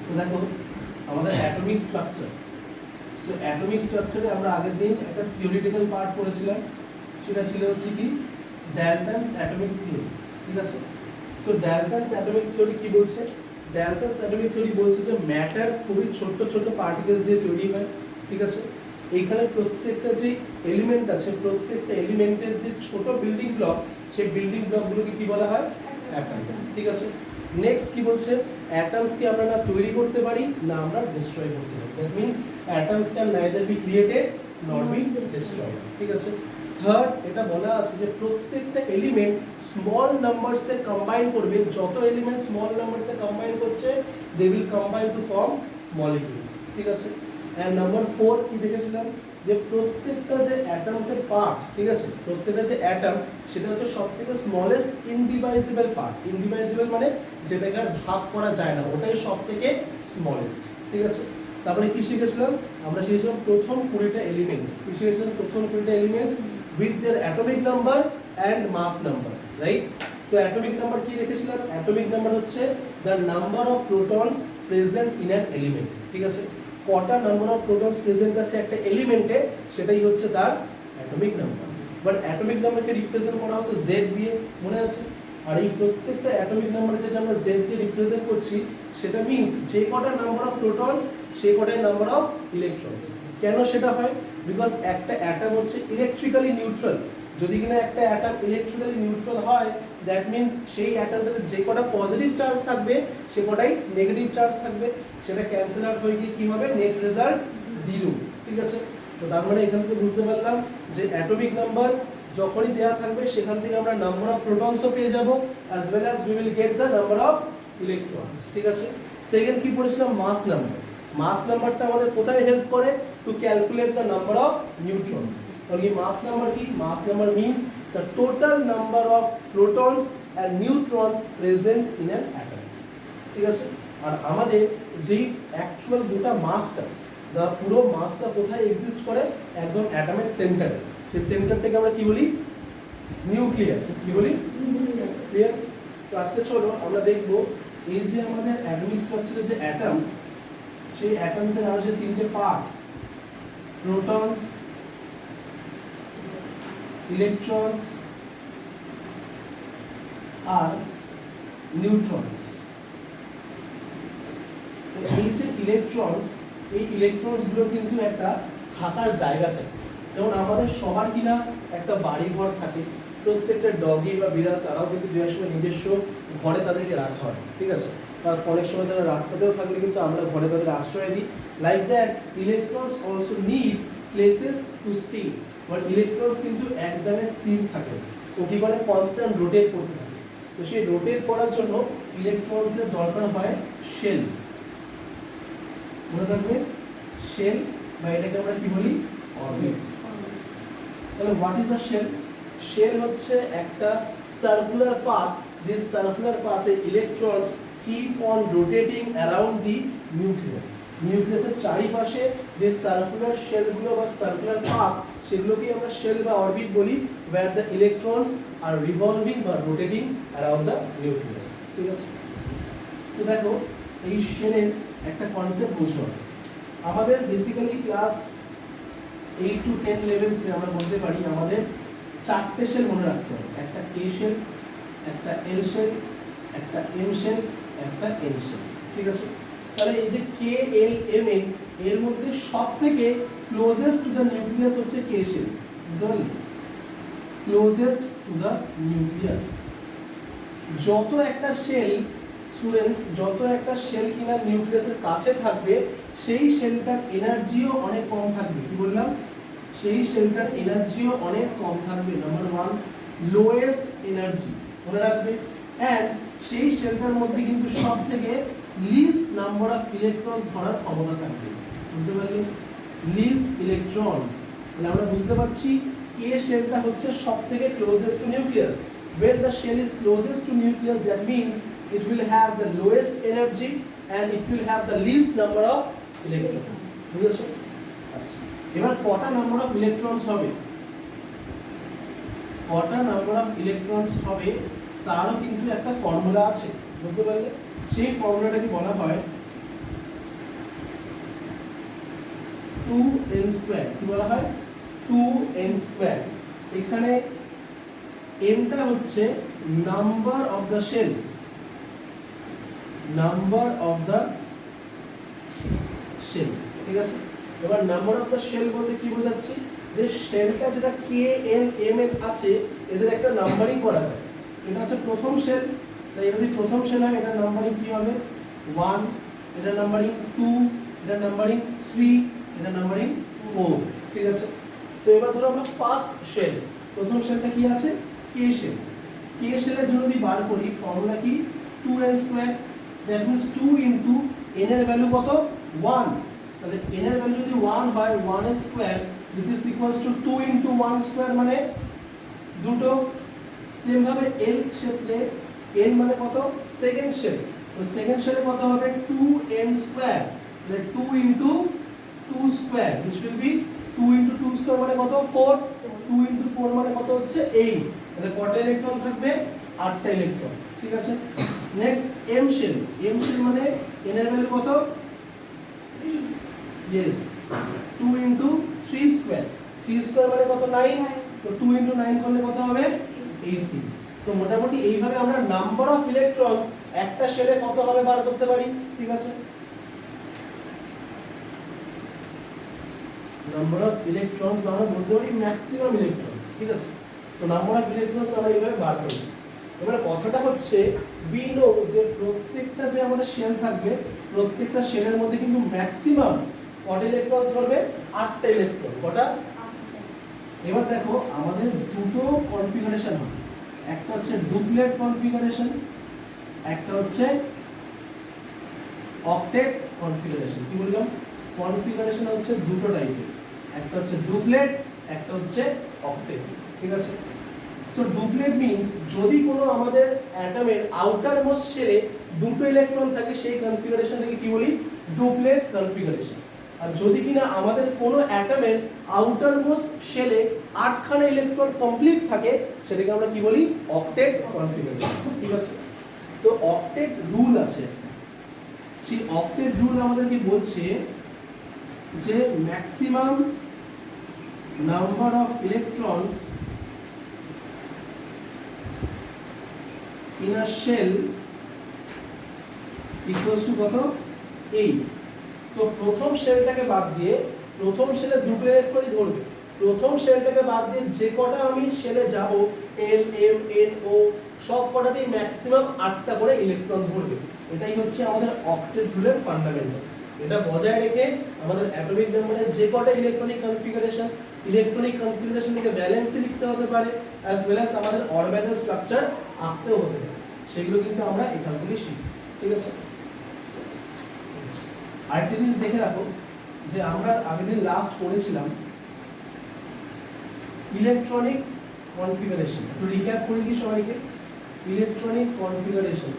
তো দেখো আমাদের অ্যাটমিক স্ট্রাকচার, সো অ্যাটমিক স্ট্রাকচারে আমরা আগের দিন একটা থিওরিটিক্যাল পার্ট পড়েছিলাম, সেটা ছিল হচ্ছে কি ডাল্টনস অ্যাটমিক থিওরি। ঠিক আছে, সো ডাল্টনস অ্যাটমিক থিওরি কি বলছে? ডাল্টনস অ্যাটমিক থিওরি বলছে যে ম্যাটার খুবই ছোট ছোট পার্টিকেলস দিয়ে তৈরি হয়। ঠিক আছে, এইখানে প্রত্যেকটা যে এলিমেন্ট আছে, প্রত্যেকটা এলিমেন্টের যে ছোট বিল্ডিং ব্লক, সেই বিল্ডিং ব্লকগুলোকে কি বলা হয়? অ্যাটমস। ঠিক আছে, নেক্সট কি বলছে? অ্যাটমসকে আমরা না তৈরি করতে পারি না আমরা ডিস্ট্রয় করতে পারি। That means atoms can neither B created নর বি ডিস্ট্রয়েড। ঠিক আছে, থার্ড এটা বলা আছে যে প্রত্যেকটা এলিমেন্ট স্মল নাম্বারসে কম্বাইন করবে, যত এলিমেন্ট স্মল নাম্বারসে কম্বাইন করছে they will combine to form molecules. ঠিক আছে, এন্ড নাম্বার 4 কি দেখেছিলাম যে প্রত্যেকটা যে অ্যাটমসের পার্ট, ঠিক আছে, প্রত্যেকটা যে অ্যাটম সেটা হচ্ছে সবথেকে স্মলেস্ট ইনডিভাইজিবল পার্ট। ইনডিভাইজিবল মানে যেটাকে আর ভাগ করা যায় না, ওটাই সবথেকে স্মলেস্ট। ঠিক আছে, তারপরে কি শিখেছিলাম আমরা? শিখেছিলাম প্রথম 20টা এলিমেন্টস। কি শিখেছিলাম? প্রথম 20টা elements with their atomic number and mass number, right? তো অ্যাটমিক নাম্বার কি রেখেছিলাম? অ্যাটমিক নাম্বার হচ্ছে the number of protons present in an element। ঠিক আছে, কটা নাম্বার অফ প্রোটনস প্রেজেন্ট আছে একটা এলিমেন্টে, সেটাই হচ্ছে তার অ্যাটমিক নাম্বার। বাট অ্যাটমিক নাম্বারকে রিপ্রেজেন্ট করা হতো z দিয়ে, মনে আছে? আর এই প্রত্যেকটা অ্যাটমিক নাম্বারকে যে আমরা z দিয়ে রিপ্রেজেন্ট করছি, সেটা মিন্স যে কটা নাম্বার অফ প্রোটনস সেই কটাই নাম্বার অফ ইলেকট্রনস। কেন সেটা হয়? বিকজ একটা অ্যাটম হচ্ছে ইলেকট্রিক্যালি নিউট্রাল। যদি কিনা একটা অ্যাটম ইলেকট্রিক্যালি নিউট্রাল হয়, দ্যাট মিন্স সেই অ্যাটমটাতে যে কটা পজিটিভ চার্জ থাকবে সে কটাই নেগেটিভ চার্জ থাকবে, সেটা ক্যান্সেল আউট হয়ে গিয়ে কি হবে? Net result 0। ঠিক আছে, তো তার মানে এখান থেকে বুঝতে পারলাম যে অ্যাটমিক নাম্বার যখনই দেওয়া থাকবে সেখান থেকে আমরা নাম্বার অফ প্রোটনসও পেয়ে যাব, as well as we will get the number of electrons. ঠিক আছে, সেকেন্ড কি পড়েছিলাম? মাস নাম্বার। মাস নাম্বারটা আমাদের কোথায় হেল্প করে? To calculate the number of neutrons. তাহলে মাস নাম্বার কি? Mass number means the total number of protons and neutrons present in an atom. ঠিক আছে, আর আমাদের যেই অ্যাকচুয়াল গোটা মাসটা, দা পুরো মাসটা কোথায় এক্সিস্ট করে? একদম অ্যাটমের সেন্টারে। সেই সেন্টারটাকে আমরা কি বলি? নিউক্লিয়াস। কি বলি? ক্লিয়ার? তো আজকে চলো আমরা দেখব এই যে আমাদের অ্যাটমিক স্ট্রাকচারের যে অ্যাটম, সেই অ্যাটমসের আরো যে তিনটে পার্ট, প্রোটনস, ইলেকট্রনস আর নিউট্রনস। তো এই যে ইলেকট্রনস, এই ইলেকট্রনস গুলো কিন্তু একটা থাকার জায়গা চাই। যেমন আমাদের সবার কিনা একটা বাড়ি ঘর থাকে, প্রত্যেকটা ডগি বা বিড়াল তারাও কিন্তু দু এক সময় নিজস্ব ঘরে তাদেরকে রাখা হয়। ঠিক আছে, বা অনেক সময় তারা রাস্তাতেও থাকলে কিন্তু আমরা ঘরে তাদের আশ্রয় দিই। Like that electrons also need places to stay. But electrons কিন্তু এক জায়গায় স্থির থাকে, ও কি করে? কনস্ট্যান্ট রোটেট করতে থাকে। তো সেই রোটেট করার জন্য ইলেকট্রনসদের দরকার হয় শেল। মনে থাকবে শেল, বা এটাকে আমরা কি বলি? অরবিটস। তাহলে what is a shell? Shell হচ্ছে একটা সার্কুলার পাথ, যে সার্কুলার পাথে electrons keep on rotating around the nucleus. নিউক্লিয়াসের চারিপাশে যে সার্কুলার শেলগুলো বা সার্কুলার পাথ, সেগুলোকেই আমরা শেল বা অরবিট বলি, where the electrons are revolving বা rotating around the nucleus। ঠিক আছে, তো দেখো এই শেলের একটা কনসেপ্ট বুঝো। আমাদের বেসিক্যালি ক্লাস 8 to 10 লেভেলসে আমরা বলতে পারি আমাদের 4টে শেল মনে রাখতে হবে। একটা কে শেল, একটা এল শেল, একটা এম শেল, একটা এন শেল। ঠিক আছে, তাহলে এই যে কে এল এম এন, এর মধ্যে সবথেকে ক্লোজেস্ট টু দ্য নিউক্লিয়াস হচ্ছে কে শেল। বুঝতে পারলি? Closest to the nucleus. যত একটা শেল স্টুডেন্টস, যত একটা শেল কিনা নিউক্লিয়াসের কাছে থাকবে, সেই শেলটার এনার্জিও অনেক কম থাকবে। কি বললাম? সেই শেলটার এনার্জিও অনেক কম থাকবে। নাম্বার 1 লোয়েস্ট এনার্জি, মনে রাখবে। অ্যান্ড সেই শেলটার মধ্যে কিন্তু সব থেকে লিস্ট নাম্বার অফ ইলেকট্রনস ধরার ক্ষমতা থাকবে। বুঝতে পারলি? Least electrons. তাহলে আমরা বুঝতে পারছি কে শেলটা হচ্ছে সব থেকে closest to nucleus. When the shell is closest to nucleus, that means it will have the lowest energy and it will have the least number of electrons. বুঝেছো? আচ্ছা, এবার কটা নাম্বার অফ ইলেকট্রনস হবে? কটা নাম্বার অফ ইলেকট্রনস হবে তারও কিন্তু একটা ফর্মুলা আছে। বুঝতে পারলে? সেই ফর্মুলাটাকে বলা হয় 2n স্কয়ার কি বলা হয় 2n স্কয়ার। এখানে n টা হচ্ছে number of the shell, number of the shell, ঠিক আছে। এবার নাম্বার অফ দ্য শেল বলতে কি বোঝাচ্ছি, যে শেলটা যেটা কে এল এম এন আছে এদের একটা নাম্বারিং করা যায়। এটা হচ্ছে প্রথম শেল, তাই এটা যদি প্রথম শেল হয় এটা নাম্বারিং কি হবে 1, এটা নাম্বারিং 2, এটা নাম্বারিং 3, এটা নাম্বারিং 4, ঠিক আছে। তো এবার ধরো আমরা ফার্স্ট শেল, প্রথম শেলটা কি আছে কে শেল। কে শেলের জন্য যদি বার করি ফর্মুলা কি 2n square, that means 2 into n এর ভ্যালু কত 1, তাহলে n এর ভ্যালু যদি 1 হয় 1 square which is equals to 2 into 1 square মানে দুটো। সেম ভাবে l ক্ষেত্রে n মানে কত সেকেন্ড শেল, তো সেকেন্ড শেলে কত হবে 2n স্কয়ার, তাহলে 2 into 2 square which will be 2 into 2 square মানে কত 4, 2 into 4 মানে কত হচ্ছে 8, তাহলে কত ইলেকট্রন থাকবে 8টা ইলেকট্রন, ঠিক আছে। Next m shell, m shell মানে n এর ভ্যালু কত 3, yes 2 into 3 স্কয়ার, 3 স্কয়ার মানে কত 9, তো 2 into 9 করলে কত হবে 18। তো মোটামুটি এইভাবে আমরা নাম্বার অফ ইলেকট্রনস একটা শেলে কত হবে বার করতে পারি, ঠিক আছে। নাম্বার অফ ইলেকট্রনস বা আমরা বলতে পারি ম্যাক্সিমাম ইলেকট্রনস, ঠিক আছে। তো নাম্বার অফ ইলেকট্রনস আমরা এইভাবে বার করি। এবারে কথাটা হচ্ছে উই নো যে প্রত্যেকটা যে আমাদের শেল থাকবে প্রত্যেকটা শেলের মধ্যে কিন্তু ম্যাক্সিমাম কটা ইলেকট্রনস ধরবে 8টা ইলেকট্রন, কটা। এবার দেখো আমাদের দুটো কনফিগারেশন হবে, একটা হচ্ছে ডুপ্লেট কনফিগারেশন, একটা হচ্ছে অক্টেট কনফিগারেশন। কি বললাম কনফিগারেশন হচ্ছে দুটো টাইপের, একটা হচ্ছে ডুপ্লেট, একটা হচ্ছে অক্টেট, ঠিক আছে। সো ডুপ্লেট মিন্স যদি কোনো আমাদের অ্যাটমের আউটার মোস্ট শেলে দুটো ইলেকট্রন থাকে সেই কনফিগারেশনটাকে কি বলি ডুপ্লেট কনফিগারেশন। আর যদি কিনা আমাদের কোনো অ্যাটমের আউটার মোস্ট শেলে 8খানা ইলেকট্রন কমপ্লিট থাকে সেটাকে আমরা কি বলি অক্টেট কনফিগারেশন, ঠিক আছে। তো অক্টেট রুল আছে, সেই অক্টেট রুল আমাদেরকে বলছে যে maximum number of electrons in a shell equals to কত 8। তো প্রথম শেলটাকে বাদ দিয়ে প্রথম শেলে দুটো ইলেকট্রনই ধরবে, প্রথম শেলটাকে বাদ দিয়ে যে কটা আমি শেলে যাব এল এম এন ও সব কটাতেই ম্যাক্সিমাম 8টা করে ইলেকট্রন ধরবে। এটাই হচ্ছে আমাদের অক্টেট রুলের ফান্ডামেন্টাল। এটা বজায় রেখে আমাদের অ্যাটমিক নাম্বারের যে কটা ইলেকট্রনিক কনফিগারেশন থেকে ব্যালেন্সই লিখতে হতে পারে অ্যাজ ওয়েল অ্যাজ আমাদের অরবিটাল স্ট্রাকচার আঁকতেও হতে পারে, সেগুলো কিন্তু আমরা এখান থেকে শিখি, ঠিক আছে। আরেকটা জিনিস দেখে রাখো যে আমরা আগের দিন লাস্ট পড়েছিলাম ইলেকট্রনিক কনফিগারেশন, একটু রিক্যাপ করে দিই সবাইকে। ইলেকট্রনিক কনফিগারেশন,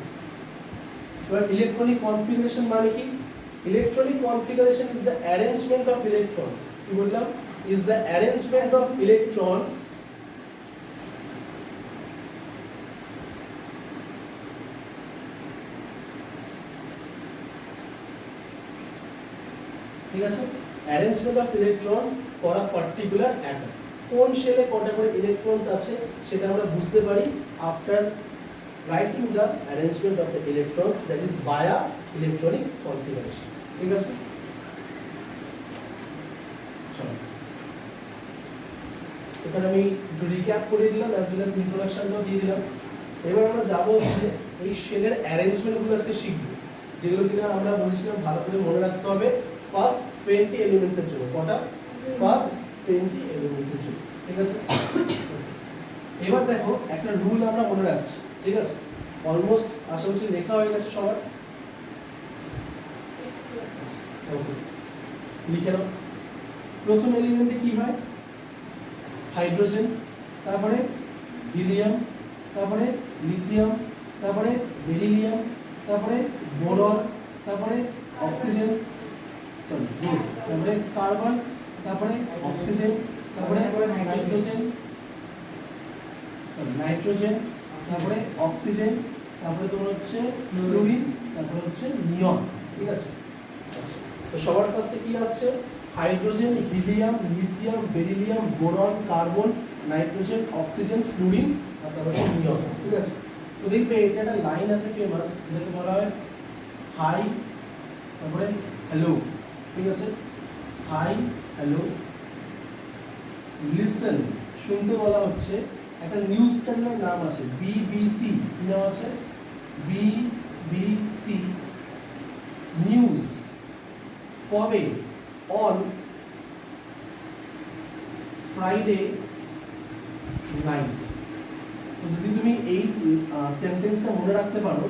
এবার ইলেকট্রনিক কনফিগারেশন মানে কি, electronic configuration is the arrangement of electrons, কি বললাম is the arrangement of electrons ঠিক আছে, arrangement of electrons for a particular atom. কোন শেলে কটা করে ইলেকট্রনস আছে সেটা আমরা বুঝতে পারি after writing the arrangement of the electrons, that is via electronic configuration, ঠিক আছে। চলো এখানে আমি একটু রিক্যাপ করে দিলাম অ্যাজ ওয়েল অ্যাজ ইন্ট্রোডাকশনটাও দিয়ে দিলাম। এবার আমরা যাবো হচ্ছে এই শেলের অ্যারেঞ্জমেন্টগুলো আজকে শিখবো, যেগুলো কিনা আমরা বলেছিলাম ভালো করে মনে রাখতে হবে ফার্স্ট 20 এলিমেন্টস এর জন্য। কটা ফার্স্ট 20 এলিমেন্টস এর জন্য, ঠিক আছে। এবার দেখো একটা রুল আমরা মনে রাখছি, ঠিক আছে। অলমোস্ট আশেপাশে লেখা হয়ে গেছে সবার, ওকে লিখে নাও। প্রথম এলিমেন্টে কি হয় হাইড্রোজেন, তারপরে হিলিয়াম, তারপরে লিথিয়াম, তারপরে বেরিলিয়াম, তারপরে বোরন, তারপরে অক্সিজেন, সরি গুড, তারপরে কার্বন, তারপরে অক্সিজেন, তারপরে নাইট্রোজেন, নাইট্রোজেন, তারপরে অক্সিজেন, তারপরে তোমার হচ্ছে ফ্লুরিন, তারপরে হচ্ছে নিয়ন, ঠিক আছে। আচ্ছা তো সবার ফার্স্টে কি আসছে hydrogen, helium, lithium, beryllium, boron, carbon, nitrogen, oxygen, fluorine আর তারপরে নিয়ন। ঠিক আছে, তো দেখবে এটা একটা লাইন আছে ফেমাস, এটাকে বলা হয় হাই তারপরে হ্যালো। ঠিক আছে, হাই হ্যালো লিসেন, শুনতে বলা হচ্ছে একটা নিউজ চ্যানেলের নাম আছে বিবিসি, কি নাম আছে? BBC news. কবে? On Friday night. তো যদি তুমি এই সেন্টেন্সটা মনে রাখতে পারো,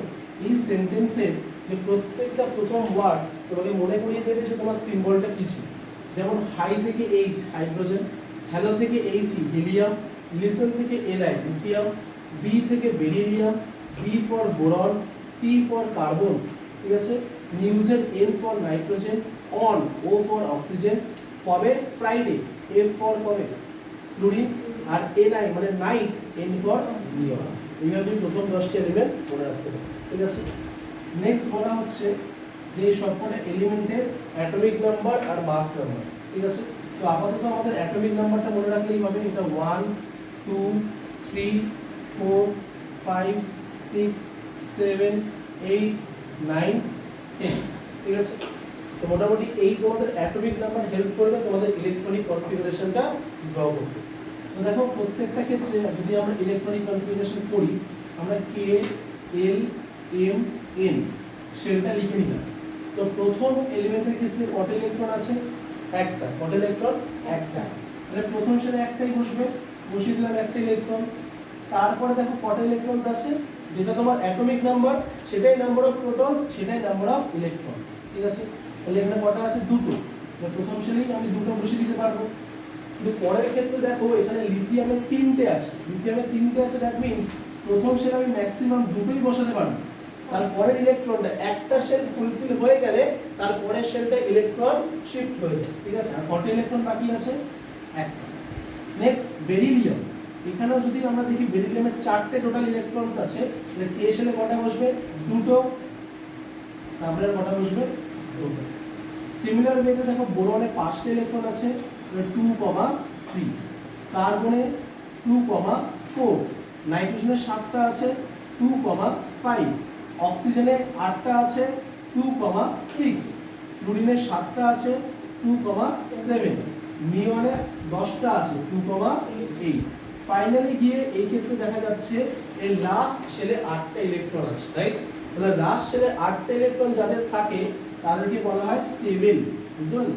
এই সেন্টেন্সের যে প্রত্যেকটা প্রথম ওয়ার্ড তোমাকে মনে করিয়ে দেবে যে তোমার সিম্বলটা কি ছিল। যেমন হাই থেকে এইচ হাইড্রোজেন, হ্যালো থেকে এইচ হিলিয়াম, লিসেন থেকে এনআই লিথিয়াম, বি থেকে beryllium, B for boron, C for carbon. ঠিক আছে, নিউজের N for nitrogen, on O for oxygen, কবে? ফ্রাইডে, এফ ফর কবে? ফ্লুরিন, আর এনআই মানে নাইট, এন ফর নিয়ন। এইভাবে প্রথম 10টি এলিমেন্ট মনে রাখতে হবে। ঠিক আছে, নেক্সট বলা হচ্ছে যে সবকটা এলিমেন্টের অ্যাটমিক নাম্বার আর মাস নাম্বার। ঠিক আছে, তো আপাতত আমাদের অ্যাটমিক নাম্বারটা মনে রাখলেই হবে। এটা 1 2 3 4 5 6 7 8 9 10। ঠিক আছে, তো মোটামুটি এই তোমাদের অ্যাটমিক নাম্বার হেল্প করবে তোমাদের ইলেকট্রনিক কনফিগারেশনটা ড্র করতে। তো দেখো প্রত্যেকটা ক্ষেত্রে যদি আমরা ইলেকট্রনিক কনফিগারেশন করি, আমরা কে এল এম এন সেলটা লিখে নিলাম। তো প্রথম এলিমেন্টের ক্ষেত্রে কত ইলেকট্রন আছে? একটা। কত ইলেকট্রন? একটা। তাহলে প্রথম সেলে একটাই বসবে, বসিয়ে দিলাম একটা ইলেকট্রন। তারপরে দেখো কত ইলেকট্রনস আছে, যেটা তোমার অ্যাটমিক নাম্বার সেটাই নাম্বার অফ প্রোটনস, সেটাই নাম্বার অফ ইলেকট্রনস। ঠিক আছে, তাহলে এখানে কটা আছে? দুটো। প্রথম সেলেই আমি দুটো বসিয়ে দিতে পারবো। কিন্তু পরের ক্ষেত্রে দেখো এখানে লিথিয়ামের তিনটে আছে, লিথিয়ামের তিনটে আছে, দ্যাট মিন্স প্রথম সেলে আমি ম্যাক্সিমাম দুটোই বসাতে পারবো। তারপরের ইলেকট্রনটা একটা সেল ফুলফিল হয়ে গেলে তারপরের সেলটা ইলেকট্রন শিফট হয়ে যায়। ঠিক আছে, আর কত ইলেকট্রন বাকি আছে? একটা। নেক্সট বেরিলিয়াম, এখানেও যদি আমরা দেখি বেরিলিয়ামের চারটে টোটাল ইলেকট্রনস আছে, তাহলে কে সেলে কটা বসবে? দুটো। তারপরে কটা বসবে? দুটো। সিমিলার ওয়েতে দেখো বোরনে 5টা ইলেকট্রন আছে, 2,3, কার্বনে 2,4, নাইট্রোজেনের 7টা আছে, 2,5, অক্সিজেনে 8টা আছে, 2,6, ফ্লুরিনের 7টা আছে, 2,7, নিয়নে 10টা আছে, 2,8। ফাইনালি গিয়ে এই ক্ষেত্রে দেখা যাচ্ছে এই লাস্ট সেলে 8টা ইলেকট্রন আছে, রাইট? তাহলে লাস্ট সেলে 8টা ইলেকট্রন যাদের থাকে তাদেরকে বলা হয় স্টেবল। বুঝতে পারলে?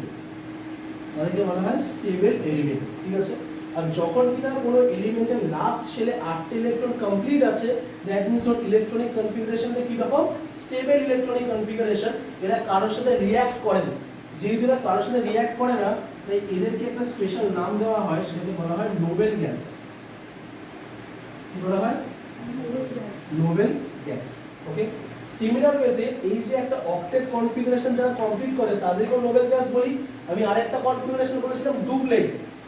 তাদেরকে বলা হয় স্টেবল এলিমেন্ট। ঠিক আছে, আর যখন কিনা কোনো এলিমেন্টের লাস্ট সেলে 8টা ইলেকট্রন কমপ্লিট আছে, দ্যাট মিন্স ওর ইলেকট্রনিক কনফিগারেশনটা কি রকম? Stable electronic configuration. এরা কারোর সাথে রিঅ্যাক্ট করে না। যেহেতু এরা কারোর সাথে রিঅ্যাক্ট করে না, তাই এদেরকে একটা স্পেশাল নাম দেওয়া হয়, সেটাকে বলা হয় নোবেল গ্যাস। কি বলা হয়? Nobel gas. ওকে, সিমিলার ওয়েতে এই যে একটা অক্টেট কনফিগারেশন যারা কমপ্লিট করে তাদেরকেও নোবেল গ্যাস বলি। আমি আরেকটা কনফিগারেশন বলেছিলাম ডুপ্লেট।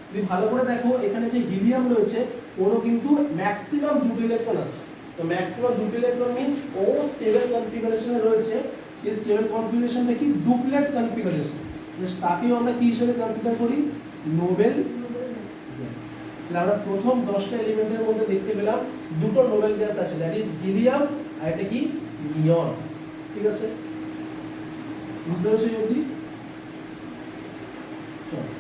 যদি ভালো করে দেখো এখানে যে হিলিয়াম রয়েছে ওরও কিন্তু ম্যাক্সিমাম দুটো ইলেকট্রন আছে। তো ম্যাক্সিমাম দুটো ইলেকট্রন মিন্স ও স্টেবল কনফিগারেশনে রয়েছে। সেই স্টেবল কনফিগারেশনটা কি? ডুপ্লেট কনফিগারেশন। তাকেও আমরা কি হিসেবে কনসিডার করি? Nobel gas. তাহলে আমরা প্রথম 10টা এলিমেন্টের মধ্যে দেখতে পেলাম দুটো নোবেল গ্যাস আছে, দ্যাট ইজ হিলিয়াম আর এটা কি? নিয়ন। ঠিক আছে, বুঝতে পারছো যদি? চলো।